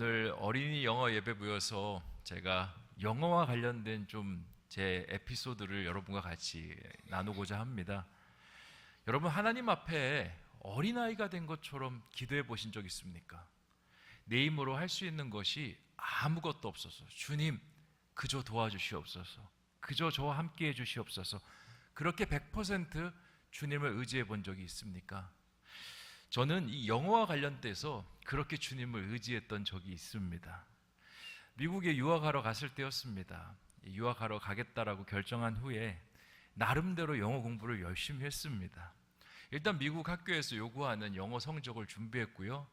오늘 어린이 영어 예배 모여서 제가 영어와 관련된 좀 제 에피소드를 여러분과 같이 나누고자 합니다. 여러분, 하나님 앞에 어린아이가 된 것처럼 기도해 보신 적 있습니까? 내 힘으로 할 수 있는 것이 아무것도 없어서, 주님 그저 도와주시옵소서, 그저 저와 함께 해주시옵소서, 그렇게 100% 주님을 의지해 본 적이 있습니까? 저는 이 영어와 관련돼서 그렇게 주님을 의지했던 적이 있습니다. 미국에 유학하러 갔을 때였습니다. 유학하러 가겠다라고 결정한 후에 나름대로 영어 공부를 열심히 했습니다. 일단 미국 학교에서 요구하는 영어 성적을 준비했고요.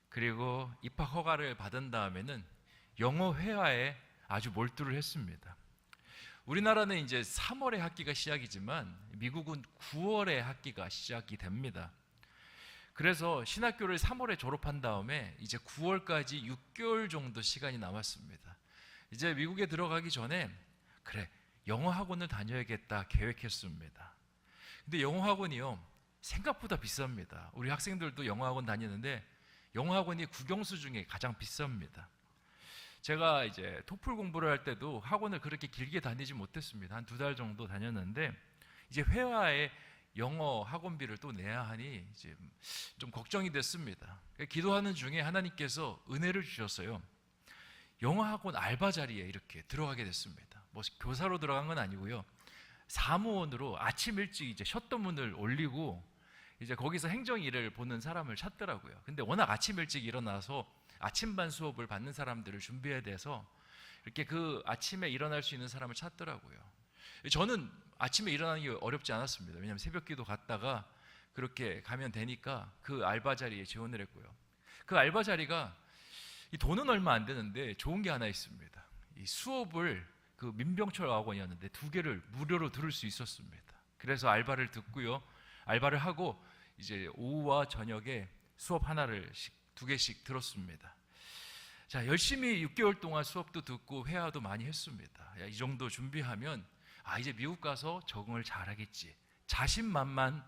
그리고 입학 허가를 받은 다음에는 영어 회화에 아주 몰두를 했습니다. 우리나라는 이제 3월에 학기가 시작이지만 미국은 9월에 학기가 시작이 됩니다. 그래서 신학교를 3월에 졸업한 다음에 이제 9월까지 6개월 정도 시간이 남았습니다. 이제 미국에 들어가기 전에 그래, 영어 학원을 다녀야겠다 계획했습니다. 근데 영어 학원이요, 생각보다 비쌉니다. 우리 학생들도 영어 학원 다니는데 영어 학원이 국영수 중에 가장 비쌉니다. 제가 이제 토플 공부를 할 때도 학원을 그렇게 길게 다니지 못했습니다. 한 2달 정도 다녔는데 이제 회화에 영어 학원비를 또 내야 하니 이제 좀 걱정이 됐습니다. 기도하는 중에 하나님께서 은혜를 주셨어요. 영어 학원 알바 자리에 이렇게 들어가게 됐습니다. 뭐 교사로 들어간 건 아니고요. 사무원으로 아침 일찍 이제 셧더문을 올리고 이제 거기서 행정 일을 보는 사람을 찾더라고요. 근데 워낙 아침 일찍 일어나서 아침반 수업을 받는 사람들을 준비해야 돼서 이렇게 그 아침에 일어날 수 있는 사람을 찾더라고요. 저는 아침에 일어나는 게 어렵지 않았습니다. 왜냐하면 새벽기도 갔다가 그렇게 가면 되니까 그 알바 자리에 지원을 했고요. 그 알바 자리가 이 돈은 얼마 안 되는데 좋은 게 하나 있습니다. 이 수업을 그 민병철 학원이었는데 2개를 무료로 들을 수 있었습니다. 그래서 알바를 듣고요. 알바를 하고 이제 오후와 저녁에 수업 하나를 2개씩 들었습니다. 자, 열심히 6개월 동안 수업도 듣고 회화도 많이 했습니다. 이 정도 준비하면 이제 미국 가서 적응을 잘하겠지, 자신만만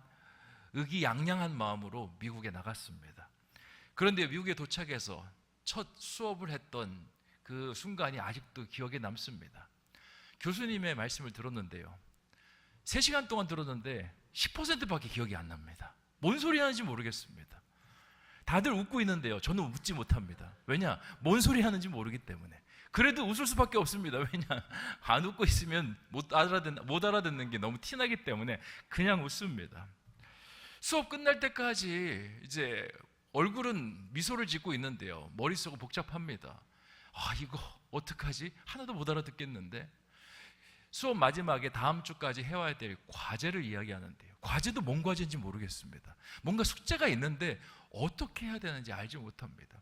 의기양양한 마음으로 미국에 나갔습니다. 그런데 미국에 도착해서 첫 수업을 했던 그 순간이 아직도 기억에 남습니다. 교수님의 말씀을 들었는데요, 3시간 동안 들었는데 10%밖에 기억이 안 납니다. 뭔 소리 하는지 모르겠습니다. 다들 웃고 있는데요, 저는 웃지 못합니다. 왜냐? 뭔 소리 하는지 모르기 때문에. 그래도 웃을 수밖에 없습니다. 왜냐? 안 웃고 있으면 못 알아듣는 게 너무 티나기 때문에 그냥 웃습니다. 수업 끝날 때까지 이제 얼굴은 미소를 짓고 있는데요, 머릿속은 복잡합니다. 이거 어떡하지? 하나도 못 알아듣겠는데. 수업 마지막에 다음 주까지 해와야 될 과제를 이야기하는데요, 과제도 뭔 과제인지 모르겠습니다. 뭔가 숙제가 있는데 어떻게 해야 되는지 알지 못합니다.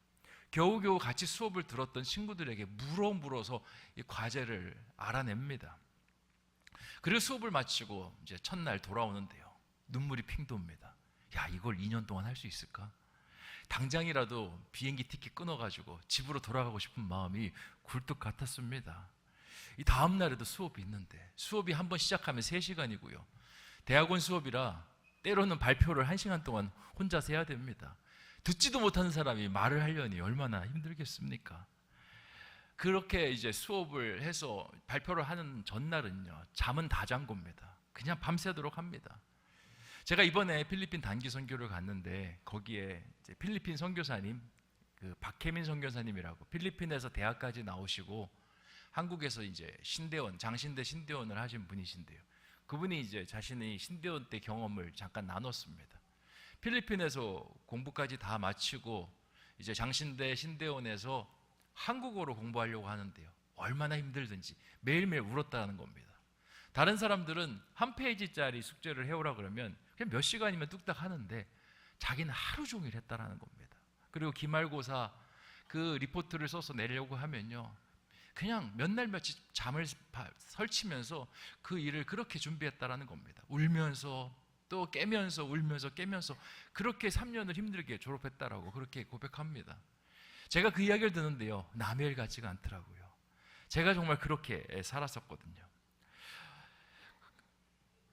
겨우겨우 같이 수업을 들었던 친구들에게 물어서 이 과제를 알아냅니다. 그리고 수업을 마치고 이제 첫날 돌아오는데요, 눈물이 핑 돕니다. 이걸 2년 동안 할 수 있을까? 당장이라도 비행기 티켓 끊어가지고 집으로 돌아가고 싶은 마음이 굴뚝 같았습니다. 이 다음 날에도 수업이 있는데 수업이 한번 시작하면 3시간이고요. 대학원 수업이라 때로는 발표를 1시간 동안 혼자서 해야 됩니다. 듣지도 못하는 사람이 말을 하려니 얼마나 힘들겠습니까? 그렇게 이제 수업을 해서 발표를 하는 전날은요, 잠은 다 잔 겁니다. 그냥 밤새도록 합니다. 제가 이번에 필리핀 단기 선교를 갔는데 거기에 이제 필리핀 선교사님, 그 박혜민 선교사님이라고 필리핀에서 대학까지 나오시고 한국에서 이제 장신대 신대원을 하신 분이신데요, 그분이 이제 자신의 신대원 때 경험을 잠깐 나눴습니다. 필리핀에서 공부까지 다 마치고 이제 장신대 신대원에서 한국어로 공부하려고 하는데요, 얼마나 힘들든지 매일매일 울었다는 겁니다. 다른 사람들은 한 페이지짜리 숙제를 해오라 그러면 그냥 몇 시간이면 뚝딱 하는데 자기는 하루 종일 했다라는 겁니다. 그리고 기말고사 그 리포트를 써서 내려고 하면요, 그냥 몇 날 며칠 잠을 설치면서 그 일을 그렇게 준비했다라는 겁니다. 울면서 또 깨면서 울면서 깨면서 그렇게 3년을 힘들게 졸업했다라고 그렇게 고백합니다. 제가 그 이야기를 듣는데요, 남의 일 같지가 않더라고요. 제가 정말 그렇게 살았었거든요.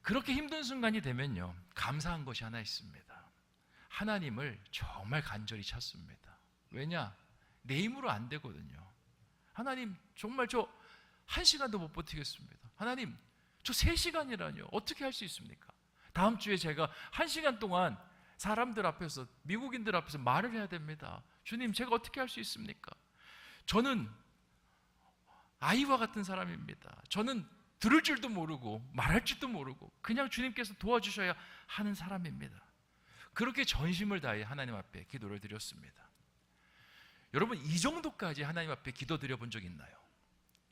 그렇게 힘든 순간이 되면요, 감사한 것이 하나 있습니다. 하나님을 정말 간절히 찾습니다. 왜냐? 내 힘으로 안 되거든요. 하나님, 정말 저 1시간도 못 버티겠습니다. 하나님, 저 3시간이라뇨. 어떻게 할 수 있습니까? 다음 주에 제가 1시간 동안 사람들 앞에서, 미국인들 앞에서 말을 해야 됩니다. 주님, 제가 어떻게 할 수 있습니까? 저는 아이와 같은 사람입니다. 저는 들을 줄도 모르고 말할 줄도 모르고 그냥 주님께서 도와주셔야 하는 사람입니다. 그렇게 전심을 다해 하나님 앞에 기도를 드렸습니다. 여러분, 이 정도까지 하나님 앞에 기도 드려본 적 있나요?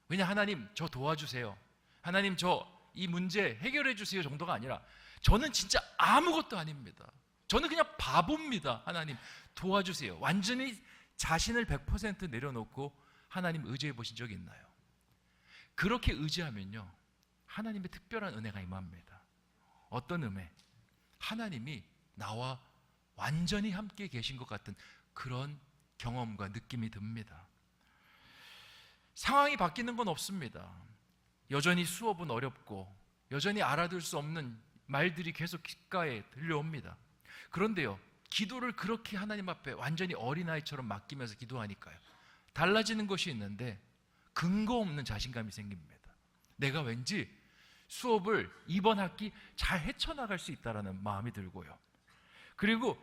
왜냐, 하나님 저 도와주세요, 하나님 저 이 문제 해결해 주세요 정도가 아니라, 저는 진짜 아무것도 아닙니다. 저는 그냥 바보입니다. 하나님 도와주세요. 완전히 자신을 100% 내려놓고 하나님 의지해 보신 적이 있나요? 그렇게 의지하면요, 하나님의 특별한 은혜가 임합니다. 어떤 은혜? 하나님이 나와 완전히 함께 계신 것 같은 그런 경험과 느낌이 듭니다. 상황이 바뀌는 건 없습니다. 여전히 수업은 어렵고 여전히 알아들 수 없는 말들이 계속 귓가에 들려옵니다. 그런데요, 기도를 그렇게 하나님 앞에 완전히 어린아이처럼 맡기면서 기도하니까요, 달라지는 것이 있는데 근거 없는 자신감이 생깁니다. 내가 왠지 수업을 이번 학기 잘 헤쳐나갈 수 있다는 마음이 들고요, 그리고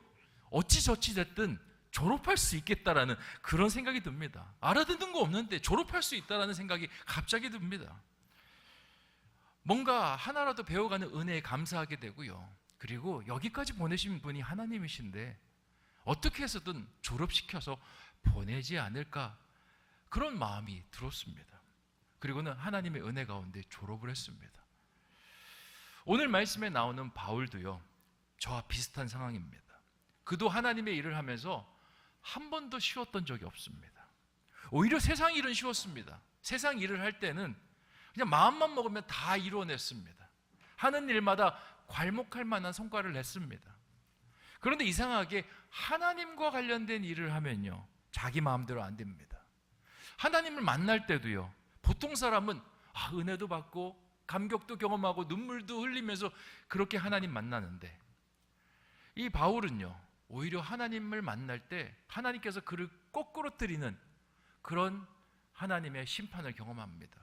어찌저찌 됐든 졸업할 수 있겠다라는 그런 생각이 듭니다. 알아듣는 거 없는데 졸업할 수 있다라는 생각이 갑자기 듭니다. 뭔가 하나라도 배워가는 은혜에 감사하게 되고요, 그리고 여기까지 보내신 분이 하나님이신데 어떻게 해서든 졸업시켜서 보내지 않을까, 그런 마음이 들었습니다. 그리고는 하나님의 은혜 가운데 졸업을 했습니다. 오늘 말씀에 나오는 바울도요, 저와 비슷한 상황입니다. 그도 하나님의 일을 하면서 한 번도 쉬었던 적이 없습니다. 오히려 세상 일은 쉬웠습니다. 세상 일을 할 때는 그냥 마음만 먹으면 다 이루어냈습니다. 하는 일마다 괄목할 만한 성과를 냈습니다. 그런데 이상하게 하나님과 관련된 일을 하면요, 자기 마음대로 안 됩니다. 하나님을 만날 때도요, 보통 사람은 은혜도 받고 감격도 경험하고 눈물도 흘리면서 그렇게 하나님 만나는데, 이 바울은요, 오히려 하나님을 만날 때 하나님께서 그를 거꾸로뜨리는 그런 하나님의 심판을 경험합니다.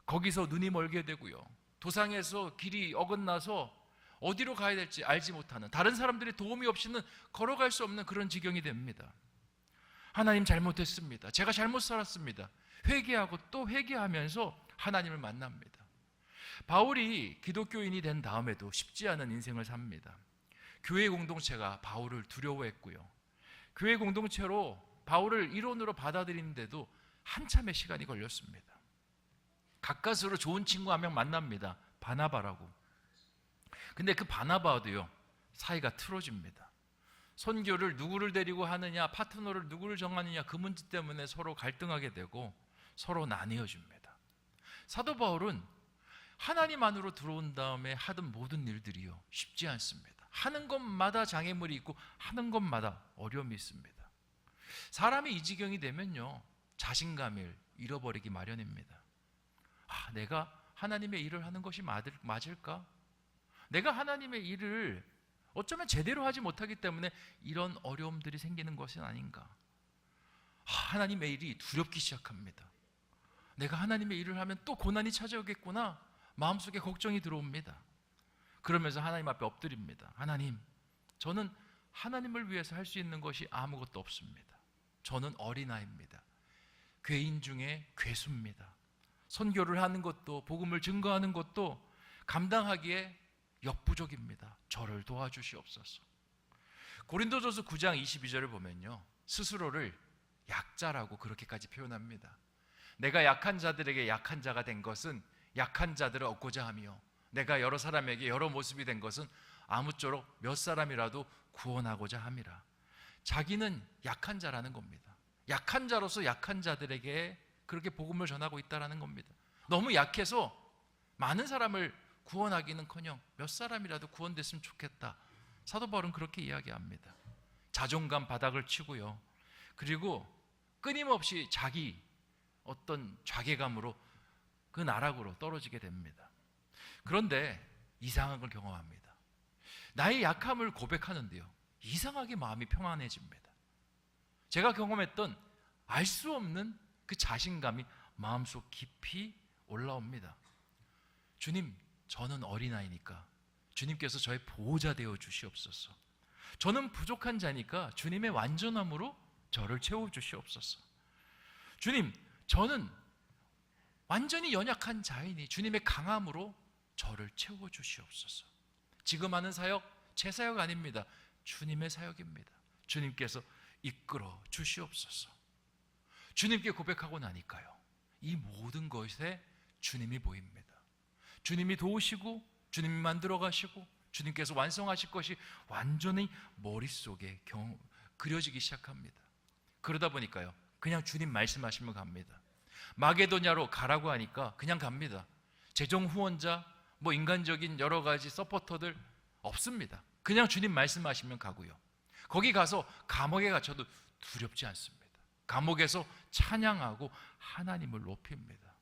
거기서 눈이 멀게 되고요, 도상에서 길이 어긋나서 어디로 가야 될지 알지 못하는, 다른 사람들의 도움이 없이는 걸어갈 수 없는 그런 지경이 됩니다. 하나님 잘못했습니다, 제가 잘못 살았습니다, 회개하고 또 회개하면서 하나님을 만납니다. 바울이 기독교인이 된 다음에도 쉽지 않은 인생을 삽니다. 교회 공동체가 바울을 두려워했고요, 교회 공동체로 바울을 일원으로 받아들이는데도 한참의 시간이 걸렸습니다. 가까스로 좋은 친구 한 명 만납니다. 바나바라고. 근데 그 바나바도요, 사이가 틀어집니다. 선교를 누구를 데리고 하느냐, 파트너를 누구를 정하느냐, 그 문제 때문에 서로 갈등하게 되고 서로 나뉘어집니다. 사도 바울은 하나님 안으로 들어온 다음에 하던 모든 일들이요, 쉽지 않습니다. 하는 것마다 장애물이 있고 하는 것마다 어려움이 있습니다. 사람이 이 지경이 되면요, 자신감을 잃어버리기 마련입니다. 내가 하나님의 일을 하는 것이 맞을까? 내가 하나님의 일을 어쩌면 제대로 하지 못하기 때문에 이런 어려움들이 생기는 것은 아닌가? 하나님의 일이 두렵기 시작합니다. 내가 하나님의 일을 하면 또 고난이 찾아오겠구나, 마음속에 걱정이 들어옵니다. 그러면서 하나님 앞에 엎드립니다. 하나님, 저는 하나님을 위해서 할 수 있는 것이 아무것도 없습니다. 저는 어린아이입니다. 괴인 중에 괴수입니다. 선교를 하는 것도 복음을 증거하는 것도 감당하기에 역부족입니다. 저를 도와주시옵소서. 고린도전서 9장 22절을 보면요, 스스로를 약자라고 그렇게까지 표현합니다. 내가 약한 자들에게 약한 자가 된 것은 약한 자들을 얻고자 하며, 내가 여러 사람에게 여러 모습이 된 것은 아무쪼록 몇 사람이라도 구원하고자 함이라. 자기는 약한 자라는 겁니다. 약한 자로서 약한 자들에게 그렇게 복음을 전하고 있다는 겁니다. 너무 약해서 많은 사람을 구원하기는커녕 몇 사람이라도 구원됐으면 좋겠다. 사도 바울은 그렇게 이야기합니다. 자존감 바닥을 치고요, 그리고 끊임없이 자기 어떤 자괴감으로 그 나락으로 떨어지게 됩니다. 그런데 이상한 걸 경험합니다. 나의 약함을 고백하는데요, 이상하게 마음이 평안해집니다. 제가 경험했던 알 수 없는 그 자신감이 마음속 깊이 올라옵니다. 주님, 저는 어린아이니까 주님께서 저의 보호자 되어 주시옵소서. 저는 부족한 자니까 주님의 완전함으로 저를 채워주시옵소서. 주님, 저는 완전히 연약한 자이니 주님의 강함으로 저를 채워주시옵소서. 지금 하는 사역, 제 사역 아닙니다. 주님의 사역입니다. 주님께서 이끌어 주시옵소서. 주님께 고백하고 나니까요, 이 모든 것에 주님이 보입니다. 주님이 도우시고 주님이 만들어 가시고 주님께서 완성하실 것이 완전히 머릿속에 그려지기 시작합니다. 그러다 보니까요, 그냥 주님 말씀하시면 갑니다. 마게도냐로 가라고 하니까 그냥 갑니다. 재정 후원자, 인간적인 여러 가지 서포터들 없습니다. 그냥 주님 말씀하시면 가고요. 거기 가서 감옥에 갇혀도 두렵지 않습니다. 감옥에서 찬양하고 하나님을 높입니다.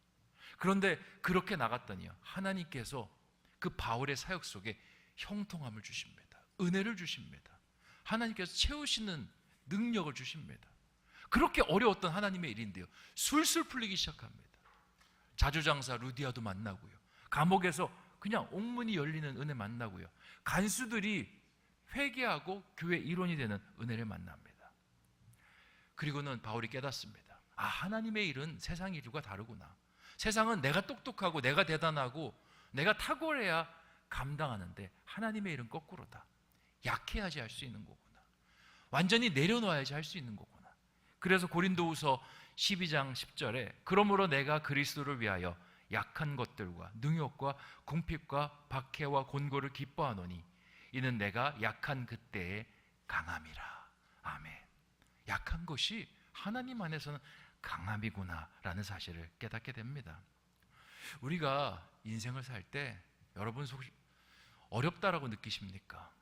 그런데 그렇게 나갔더니요, 하나님께서 그 바울의 사역 속에 형통함을 주십니다. 은혜를 주십니다. 하나님께서 채우시는 능력을 주십니다. 그렇게 어려웠던 하나님의 일인데요, 술술 풀리기 시작합니다. 자주장사 루디아도 만나고요, 감옥에서 그냥 옥문이 열리는 은혜 만나고요, 간수들이 회개하고 교회 일원이 되는 은혜를 만납니다. 그리고는 바울이 깨닫습니다. 아, 하나님의 일은 세상 일과 다르구나. 세상은 내가 똑똑하고 내가 대단하고 내가 탁월해야 감당하는데 하나님의 일은 거꾸로다. 약해야지 할 수 있는 거구나. 완전히 내려놓아야지 할 수 있는 거구나. 그래서 고린도후서 12장 10절에 그러므로 내가 그리스도를 위하여 약한 것들과 능욕과 궁핍과 박해와 곤고를 기뻐하노니 이는 내가 약한 그때의 강함이라. 아멘. 약한 것이 하나님 안에서는 강함이구나라는 사실을 깨닫게 됩니다. 우리가 인생을 살 때 여러분 속 어렵다라고 느끼십니까?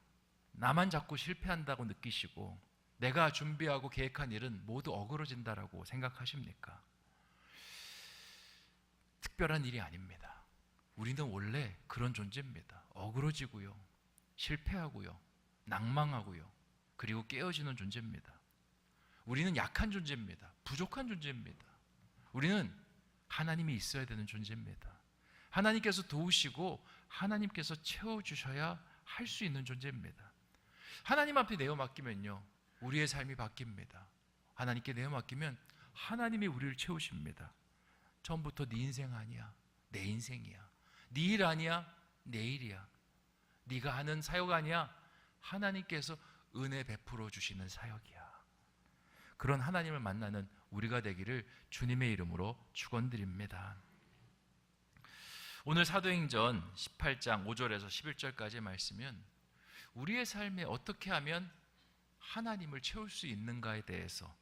나만 자꾸 실패한다고 느끼시고 내가 준비하고 계획한 일은 모두 어그러진다라고 생각하십니까? 특별한 일이 아닙니다. 우리는 원래 그런 존재입니다. 어그러지고요, 실패하고요, 낭망하고요, 그리고 깨어지는 존재입니다. 우리는 약한 존재입니다. 부족한 존재입니다. 우리는 하나님이 있어야 되는 존재입니다. 하나님께서 도우시고 하나님께서 채워주셔야 할 수 있는 존재입니다. 하나님 앞에 내어 맡기면요, 우리의 삶이 바뀝니다. 하나님께 내어 맡기면 하나님이 우리를 채우십니다. 처음부터 네 인생 아니야, 내 인생이야. 네 일 아니야, 내 일이야. 네가 하는 사역 아니야, 하나님께서 은혜 베풀어 주시는 사역이야. 그런 하나님을 만나는 우리가 되기를 주님의 이름으로 축원드립니다. 오늘 사도행전 18장 5절에서 11절까지의 말씀은 우리의 삶에 어떻게 하면 하나님을 채울 수 있는가에 대해서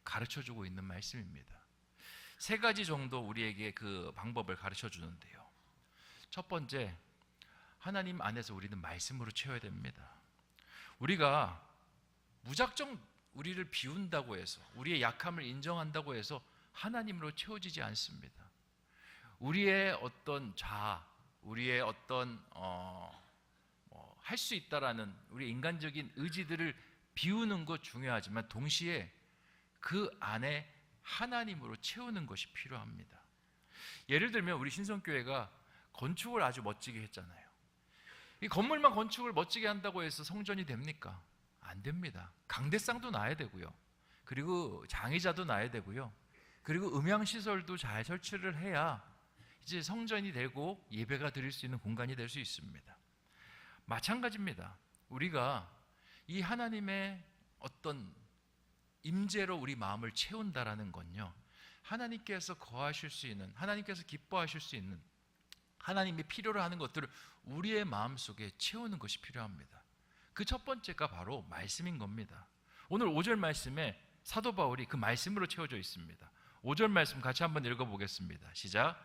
가르쳐주고 있는 말씀입니다. 세 가지 정도 우리에게 그 방법을 가르쳐 주는데요, 첫 번째, 하나님 안에서 우리는 말씀으로 채워야 됩니다. 우리가 무작정 우리를 비운다고 해서, 우리의 약함을 인정한다고 해서 하나님으로 채워지지 않습니다. 우리의 어떤 자아, 우리의 어떤 할 수 있다라는 우리 인간적인 의지들을 비우는 것 중요하지만 동시에 그 안에 하나님으로 채우는 것이 필요합니다. 예를 들면 우리 신성교회가 건축을 아주 멋지게 했잖아요. 이 건물만 건축을 멋지게 한다고 해서 성전이 됩니까? 안 됩니다. 강대상도 놔야 되고요, 그리고 장의자도 놔야 되고요, 그리고 음향시설도 잘 설치를 해야 이제 성전이 되고 예배가 드릴 수 있는 공간이 될 수 있습니다. 마찬가지입니다. 우리가 이 하나님의 어떤 임재로 우리 마음을 채운다라는 건요, 하나님께서 거하실 수 있는, 하나님께서 기뻐하실 수 있는, 하나님이 필요로 하는 것들을 우리의 마음속에 채우는 것이 필요합니다. 그 첫 번째가 바로 말씀인 겁니다. 오늘 5절 말씀에 사도 바울이 그 말씀으로 채워져 있습니다. 5절 말씀 같이 한번 읽어보겠습니다. 시작.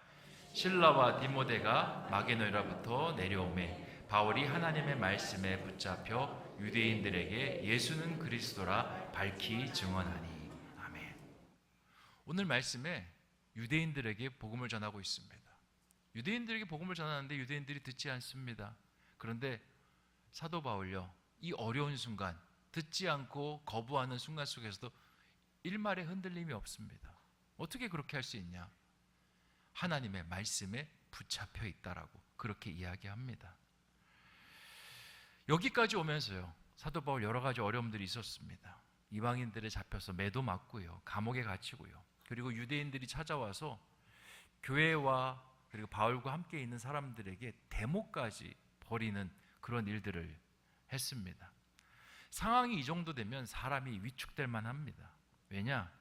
실라와 디모데가 마게도냐로부터 내려오매 바울이 하나님의 말씀에 붙잡혀 유대인들에게 예수는 그리스도라 밝히 증언하니. 아멘. 오늘 말씀에 유대인들에게 복음을 전하고 있습니다. 유대인들에게 복음을 전하는데 유대인들이 듣지 않습니다. 그런데 사도 바울요, 이 어려운 순간, 듣지 않고 거부하는 순간 속에서도 일말의 흔들림이 없습니다. 어떻게 그렇게 할 수 있냐? 하나님의 말씀에 붙잡혀 있다라고 그렇게 이야기합니다. 여기까지 오면서요, 사도 바울 여러 가지 어려움들이 있었습니다. 이방인들에 잡혀서 매도 맞고요, 감옥에 갇히고요, 그리고 유대인들이 찾아와서 교회와 그리고 바울과 함께 있는 사람들에게 데모까지 벌이는 그런 일들을 했습니다. 상황이 이 정도 되면 사람이 위축될 만합니다. 왜냐?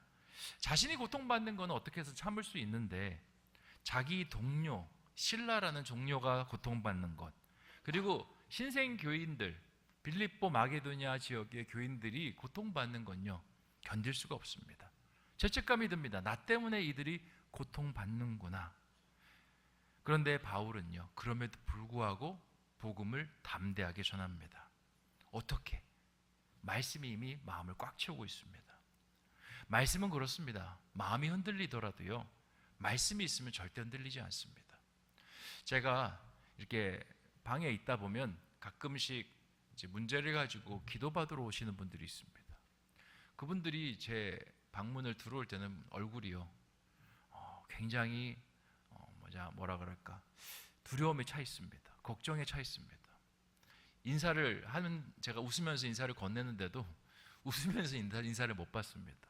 자신이 고통받는 건 어떻게 해서 참을 수 있는데 자기 동료, 신라라는 종료가 고통받는 것, 그리고 신생 교인들, 빌립보 마게도니아 지역의 교인들이 고통받는 건요, 견딜 수가 없습니다. 죄책감이 듭니다. 나 때문에 이들이 고통받는구나. 그런데 바울은요, 그럼에도 불구하고 복음을 담대하게 전합니다. 어떻게? 말씀이 이미 마음을 꽉 채우고 있습니다. 말씀은 그렇습니다. 마음이 흔들리더라도요, 말씀이 있으면 절대 흔들리지 않습니다. 제가 이렇게 방에 있다 보면 가끔씩 이제 문제를 가지고 기도받으러 오시는 분들이 있습니다. 그분들이 제 방문을 들어올 때는 얼굴이요, 굉장히 뭐라 그럴까, 두려움에 차 있습니다. 걱정에 차 있습니다. 인사를 하면 제가 웃으면서 인사를 건네는데도 웃으면서 인사를 못 받습니다.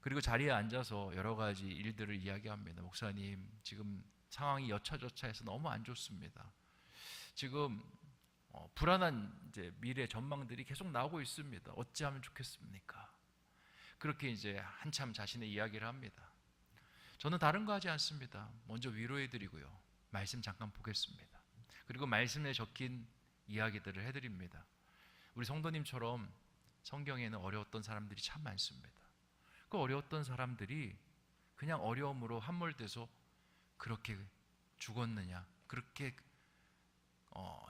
그리고 자리에 앉아서 여러 가지 일들을 이야기합니다. 목사님, 지금 상황이 여차저차해서 너무 안 좋습니다. 지금 불안한 이제 미래 전망들이 계속 나오고 있습니다. 어찌하면 좋겠습니까? 그렇게 이제 한참 자신의 이야기를 합니다. 저는 다른 거 하지 않습니다. 먼저 위로해드리고요, 말씀 잠깐 보겠습니다. 그리고 말씀에 적힌 이야기들을 해드립니다. 우리 성도님처럼 성경에는 어려웠던 사람들이 참 많습니다. 그 어려웠던 사람들이 그냥 어려움으로 함몰돼서 그렇게 죽었느냐, 그렇게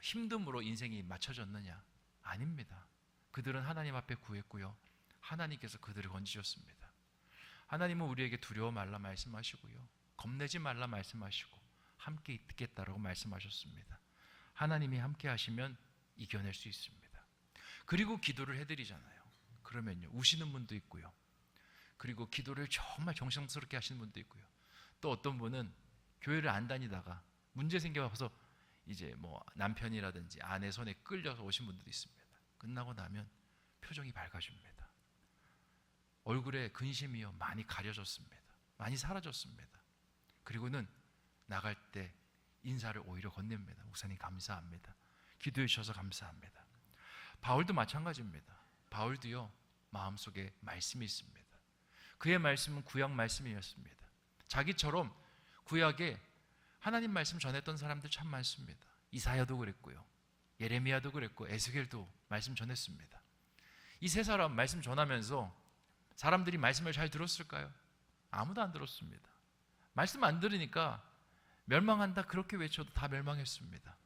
힘듦으로 인생이 맞춰졌느냐? 아닙니다. 그들은 하나님 앞에 구했고요, 하나님께서 그들을 건지셨습니다. 하나님은 우리에게 두려워 말라 말씀하시고요, 겁내지 말라 말씀하시고 함께 있겠다라고 말씀하셨습니다. 하나님이 함께 하시면 이겨낼 수 있습니다. 그리고 기도를 해드리잖아요. 그러면요, 우시는 분도 있고요, 그리고 기도를 정말 정성스럽게 하시는 분도 있고요, 또 어떤 분은 교회를 안 다니다가 문제 생겨서 이제 뭐 남편이라든지 아내 손에 끌려서 오신 분들도 있습니다. 끝나고 나면 표정이 밝아집니다. 얼굴에 근심이요 많이 가려졌습니다. 많이 사라졌습니다. 그리고는 나갈 때 인사를 오히려 건넵니다. 목사님 감사합니다. 기도해 주셔서 감사합니다. 바울도 마찬가지입니다. 바울도요, 마음속에 말씀이 있습니다. 그의 말씀은 구약 말씀이었습니다. 자기처럼 구약에 하나님 말씀 전했던 사람들 참 많습니다. 이사야도 그랬고요, 예레미야도 그랬고, 에스겔도 말씀 전했습니다. 이 세 사람 말씀 전하면서 사람들이 말씀을 잘 들었을까요? 아무도 안 들었습니다. 말씀 안 들으니까 멸망한다 그렇게 외쳐도 다 멸망했습니다.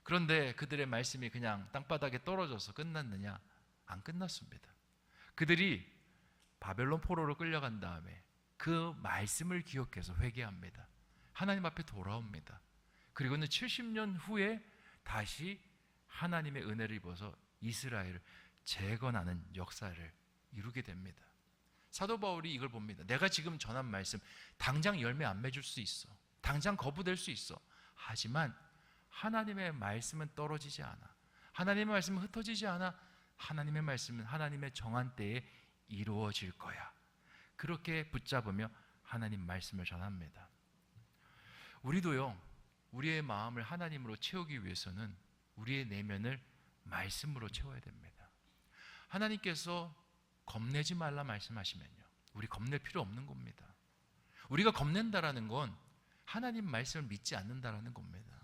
그런데 그들의 말씀이 그냥 땅바닥에 떨어져서 끝났느냐? 안 끝났습니다. 그들이 바벨론 포로로 끌려간 다음에 그 말씀을 기억해서 회개합니다. 하나님 앞에 돌아옵니다. 그리고는 70년 후에 다시 하나님의 은혜를 입어서 이스라엘을 재건하는 역사를 이루게 됩니다. 사도 바울이 이걸 봅니다. 내가 지금 전한 말씀 당장 열매 안 맺을 수 있어, 당장 거부될 수 있어. 하지만 하나님의 말씀은 떨어지지 않아. 하나님의 말씀은 흩어지지 않아. 하나님의 말씀은 하나님의 정한 때에 이루어질 거야. 그렇게 붙잡으며 하나님 말씀을 전합니다. 우리도요, 우리의 마음을 하나님으로 채우기 위해서는 우리의 내면을 말씀으로 채워야 됩니다. 하나님께서 겁내지 말라 말씀하시면요, 우리 겁낼 필요 없는 겁니다. 우리가 겁낸다라는 건 하나님 말씀을 믿지 않는다라는 겁니다.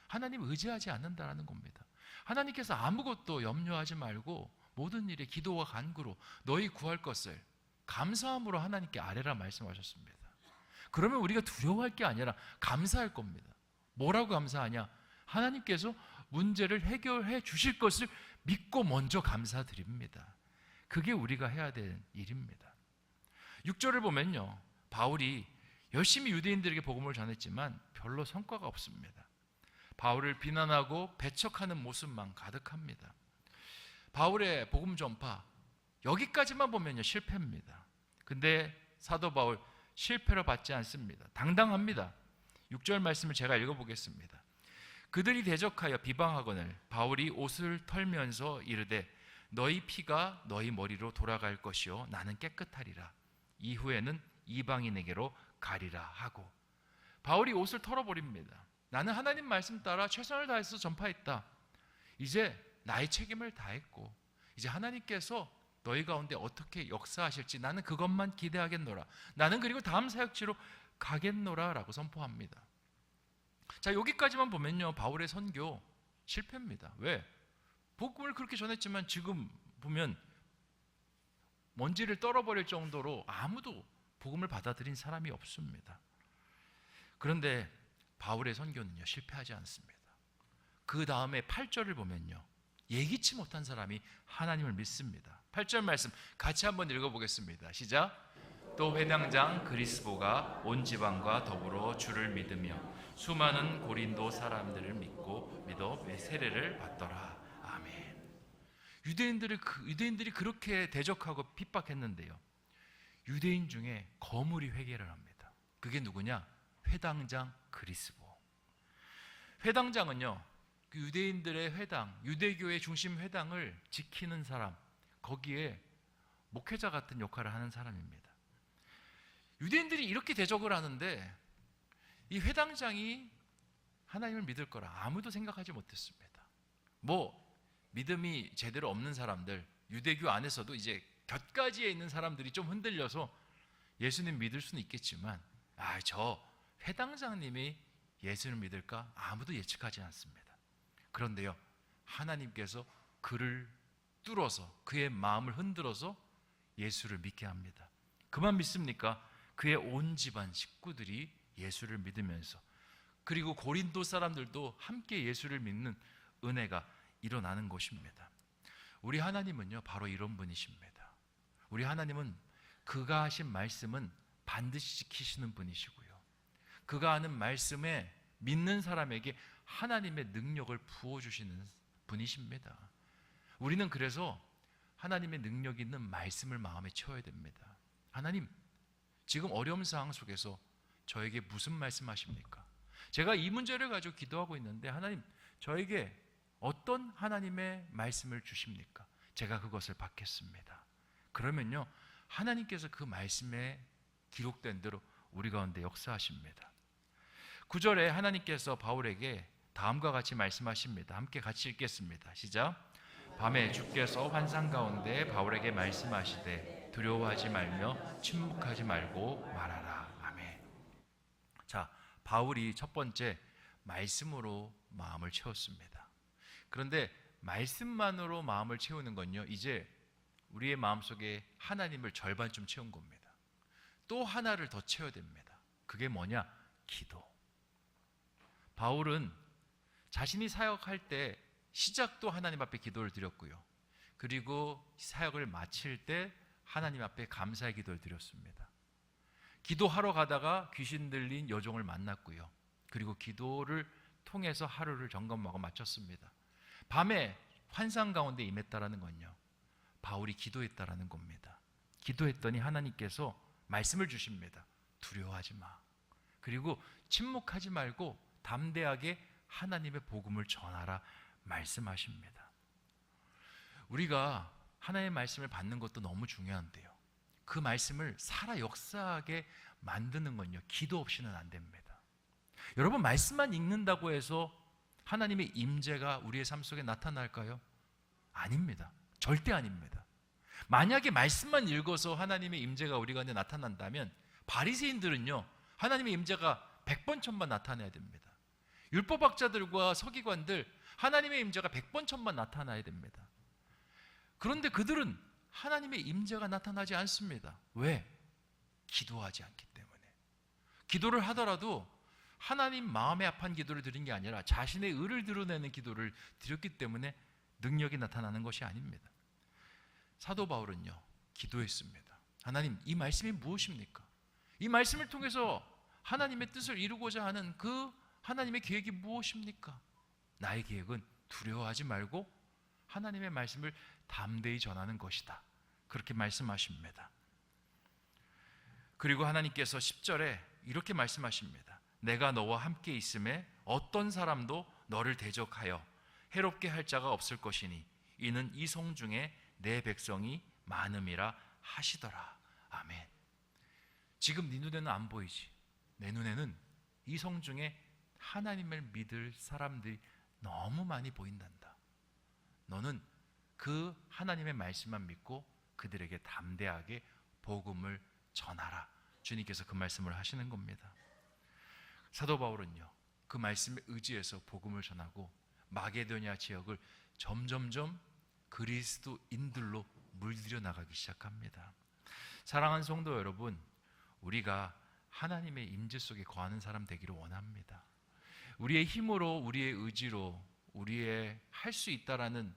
하나님 의지하지 않는다라는 겁니다. 하나님께서 아무것도 염려하지 말고 모든 일에 기도와 간구로 너희 구할 것을 감사함으로 하나님께 아뢰라 말씀하셨습니다. 그러면 우리가 두려워할 게 아니라 감사할 겁니다. 뭐라고 감사하냐? 하나님께서 문제를 해결해 주실 것을 믿고 먼저 감사드립니다. 그게 우리가 해야 될 일입니다. 6절을 보면요, 바울이 열심히 유대인들에게 복음을 전했지만 별로 성과가 없습니다. 바울을 비난하고 배척하는 모습만 가득합니다. 바울의 복음 전파, 여기까지만 보면요 실패입니다. 근데 사도 바울 실패를 받지 않습니다. 당당합니다. 6절 말씀을 제가 읽어보겠습니다. 그들이 대적하여 비방하거늘 바울이 옷을 털면서 이르되 너희 피가 너희 머리로 돌아갈 것이요 나는 깨끗하리라. 이후에는 이방인에게로 가리라 하고, 바울이 옷을 털어버립니다. 나는 하나님 말씀 따라 최선을 다해서 전파했다. 이제 나의 책임을 다했고 이제 하나님께서 너희 가운데 어떻게 역사하실지 나는 그것만 기대하겠노라. 나는 그리고 다음 사역지로 가겠노라 라고 선포합니다. 자, 여기까지만 보면요 바울의 선교 실패입니다. 왜? 복음을 그렇게 전했지만 지금 보면 먼지를 떨어버릴 정도로 아무도 복음을 받아들인 사람이 없습니다. 그런데 바울의 선교는요 실패하지 않습니다. 그 다음에 8절을 보면요 예기치 못한 사람이 하나님을 믿습니다. 8절 말씀 같이 한번 읽어보겠습니다. 시작. 또 회당장 그리스보가 온 지방과 더불어 주를 믿으며 수많은 고린도 사람들을 믿어 세례를 받더라. 아멘. 유대인들이 그렇게 대적하고 핍박했는데요, 유대인 중에 거물이 회개를 합니다. 그게 누구냐? 회당장 그리스보. 회당장은요 그 유대인들의 회당, 유대교의 중심 회당을 지키는 사람, 거기에 목회자 같은 역할을 하는 사람입니다. 유대인들이 이렇게 대적을 하는데 이 회당장이 하나님을 믿을 거라 아무도 생각하지 못했습니다. 믿음이 제대로 없는 사람들, 유대교 안에서도 이제 곁가지에 있는 사람들이 좀 흔들려서 예수님 믿을 수는 있겠지만 저 회당장님이 예수를 믿을까? 아무도 예측하지 않습니다. 그런데요 하나님께서 그를 뚫어서 그의 마음을 흔들어서 예수를 믿게 합니다. 그만 믿습니까? 그의 온 집안 식구들이 예수를 믿으면서, 그리고 고린도 사람들도 함께 예수를 믿는 은혜가 일어나는 것입니다. 우리 하나님은요 바로 이런 분이십니다. 우리 하나님은 그가 하신 말씀은 반드시 지키시는 분이시고요, 그가 하는 말씀에 믿는 사람에게 하나님의 능력을 부어주시는 분이십니다. 우리는 그래서 하나님의 능력 있는 말씀을 마음에 채워야 됩니다. 하나님, 지금 어려운 상황 속에서 저에게 무슨 말씀하십니까? 제가 이 문제를 가지고 기도하고 있는데 하나님, 저에게 어떤 하나님의 말씀을 주십니까? 제가 그것을 받겠습니다. 그러면요 하나님께서 그 말씀에 기록된 대로 우리 가운데 역사하십니다. 9절에 하나님께서 바울에게 다음과 같이 말씀하십니다. 함께 같이 읽겠습니다. 시작. 밤에 주께서 환상 가운데 바울에게 말씀하시되 두려워하지 말며 침묵하지 말고 말하라. 아멘. 자, 바울이 첫 번째 말씀으로 마음을 채웠습니다. 그런데 말씀만으로 마음을 채우는 건요 이제 우리의 마음속에 하나님을 절반쯤 채운 겁니다. 또 하나를 더 채워야 됩니다. 그게 뭐냐? 기도. 바울은 자신이 사역할 때 시작도 하나님 앞에 기도를 드렸고요, 그리고 사역을 마칠 때 하나님 앞에 감사의 기도를 드렸습니다. 기도하러 가다가 귀신 들린 여종을 만났고요, 그리고 기도를 통해서 하루를 점검하고 마쳤습니다. 밤에 환상 가운데 임했다라는 건요 바울이 기도했다라는 겁니다. 기도했더니 하나님께서 말씀을 주십니다. 두려워하지 마. 그리고 침묵하지 말고 담대하게 하나님의 복음을 전하라 말씀하십니다. 우리가 하나님의 말씀을 받는 것도 너무 중요한데요, 그 말씀을 살아 역사하게 만드는 건요 기도 없이는 안 됩니다. 여러분, 말씀만 읽는다고 해서 하나님의 임재가 우리의 삶 속에 나타날까요? 아닙니다. 절대 아닙니다. 만약에 말씀만 읽어서 하나님의 임재가 우리 가운데 나타난다면 바리새인들은요 하나님의 임재가 100번 1000번 나타나야 됩니다. 율법학자들과 서기관들 하나님의 임재가 100번 1000번 나타나야 됩니다. 그런데 그들은 하나님의 임재가 나타나지 않습니다. 왜? 기도하지 않기 때문에. 기도를 하더라도 하나님 마음에 합한 기도를 드린 게 아니라 자신의 의를 드러내는 기도를 드렸기 때문에 능력이 나타나는 것이 아닙니다. 사도 바울은요 기도했습니다. 하나님, 이 말씀이 무엇입니까? 이 말씀을 통해서 하나님의 뜻을 이루고자 하는 그 하나님의 계획이 무엇입니까? 나의 계획은 두려워하지 말고 하나님의 말씀을 담대히 전하는 것이다. 그렇게 말씀하십니다. 그리고 하나님께서 10절에 이렇게 말씀하십니다. 내가 너와 함께 있음에 어떤 사람도 너를 대적하여 해롭게 할 자가 없을 것이니 이는 이 성 중에 내 백성이 많음이라 하시더라. 아멘. 지금 네 눈에는 안 보이지. 내 눈에는 이 성 중에 하나님을 믿을 사람들이 너무 많이 보인단다. 너는 그 하나님의 말씀만 믿고 그들에게 담대하게 복음을 전하라. 주님께서 그 말씀을 하시는 겁니다. 사도 바울은요, 그 말씀에 의지해서 복음을 전하고 마게도냐 지역을 점점점 그리스도인들로 물들여 나가기 시작합니다. 사랑하는 성도 여러분, 우리가 하나님의 임재 속에 거하는 사람 되기를 원합니다. 우리의 힘으로, 우리의 의지로, 우리의 할 수 있다라는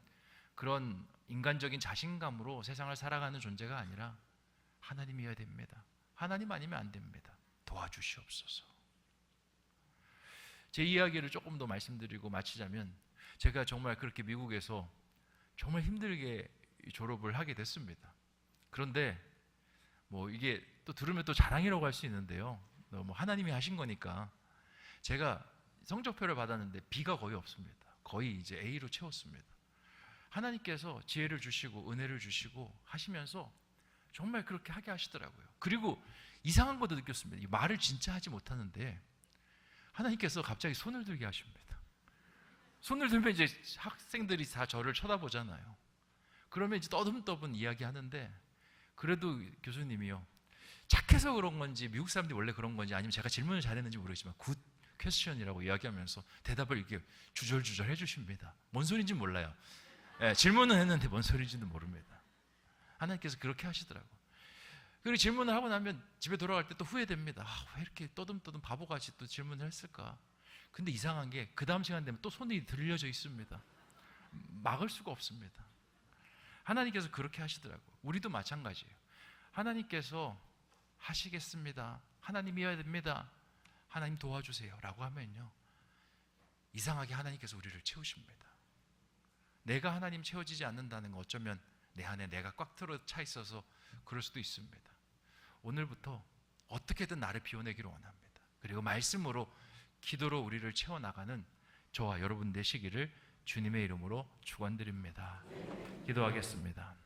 그런 인간적인 자신감으로 세상을 살아가는 존재가 아니라 하나님이어야 됩니다. 하나님 아니면 안 됩니다. 도와주시옵소서. 제 이야기를 조금 더 말씀드리고 마치자면, 제가 정말 그렇게 미국에서 정말 힘들게 졸업을 하게 됐습니다. 그런데 뭐 이게 또 들으면 또 자랑이라고 할 수 있는데요, 뭐 하나님이 하신 거니까 제가 성적표를 받았는데 B가 거의 없습니다. 거의 이제 A로 채웠습니다. 하나님께서 지혜를 주시고 은혜를 주시고 하시면서 정말 그렇게 하게 하시더라고요. 그리고 이상한 것도 느꼈습니다. 이 말을 진짜 하지 못하는데 하나님께서 갑자기 손을 들게 하십니다. 손을 들면 이제 학생들이 다 저를 쳐다보잖아요. 그러면 이제 떠듬떠듬 이야기하는데, 그래도 교수님이요, 착해서 그런 건지 미국 사람들이 원래 그런 건지 아니면 제가 질문을 잘했는지 모르겠지만 굿 퀘스천이라고 이야기하면서 대답을 이렇게 주절주절 해주십니다. 뭔 소리인지 몰라요. 질문은 했는데 뭔 소리인지도 모릅니다. 하나님께서 그렇게 하시더라고요. 그리고 질문을 하고 나면 집에 돌아갈 때 또 후회됩니다. 왜 이렇게 떠듬떠듬 바보같이 또 질문을 했을까? 근데 이상한 게 그 다음 시간 되면 또 손이 들려져 있습니다. 막을 수가 없습니다. 하나님께서 그렇게 하시더라고요. 우리도 마찬가지예요. 하나님께서 하시겠습니다. 하나님이어야 됩니다. 하나님 도와주세요 라고 하면요, 이상하게 하나님께서 우리를 채우십니다. 내가 하나님 채워지지 않는다는 거, 어쩌면 내 안에 내가 꽉 차 있어서 그럴 수도 있습니다. 오늘부터 어떻게든 나를 비워내기를 원합니다. 그리고 말씀으로, 기도로 우리를 채워나가는 저와 여러분 되시기를 주님의 이름으로 축원드립니다. 기도하겠습니다.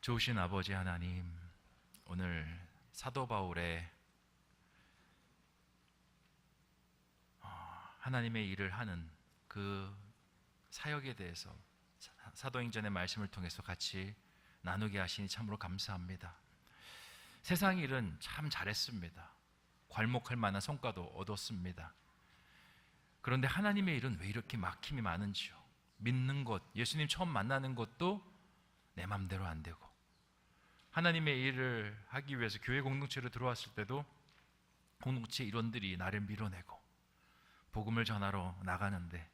좋으신 아버지 하나님, 오늘 사도 바울의 하나님의 일을 하는 그 사역에 대해서 사도행전의 말씀을 통해서 같이 나누게 하시니 참으로 감사합니다. 세상 일은 참 잘했습니다. 괄목할 만한 성과도 얻었습니다. 그런데 하나님의 일은 왜 이렇게 막힘이 많은지요. 믿는 것, 예수님 처음 만나는 것도 내 맘대로 안 되고, 하나님의 일을 하기 위해서 교회 공동체로 들어왔을 때도 공동체 일원들이 나를 밀어내고, 복음을 전하러 나가는데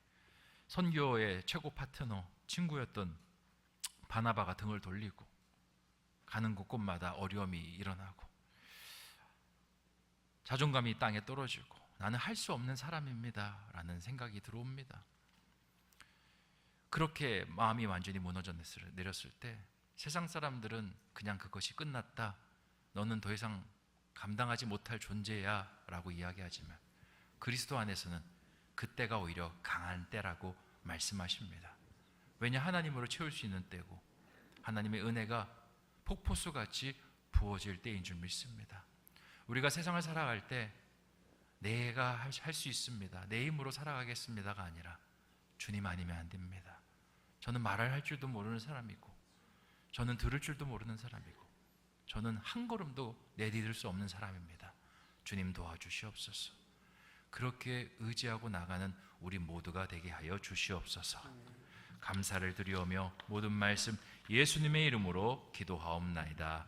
선교의 최고 파트너, 친구였던 바나바가 등을 돌리고, 가는 곳곳마다 어려움이 일어나고, 자존감이 땅에 떨어지고, 나는 할 수 없는 사람입니다 라는 생각이 들어옵니다. 그렇게 마음이 완전히 무너져 내렸을 때 세상 사람들은 그냥 그것이 끝났다, 너는 더 이상 감당하지 못할 존재야 라고 이야기하지만, 그리스도 안에서는 그때가 오히려 강한 때라고 말씀하십니다. 왜냐, 하나님으로 채울 수 있는 때고 하나님의 은혜가 폭포수같이 부어질 때인 줄 믿습니다. 우리가 세상을 살아갈 때 내가 할 수 있습니다, 내 힘으로 살아가겠습니다가 아니라 주님 아니면 안 됩니다. 저는 말을 할 줄도 모르는 사람이고, 저는 들을 줄도 모르는 사람이고, 저는 한 걸음도 내디딜 수 없는 사람입니다. 주님 도와주시옵소서. 그렇게 의지하고 나가는 우리 모두가 되게 하여 주시옵소서. 감사를 드리오며 모든 말씀 예수님의 이름으로 기도하옵나이다.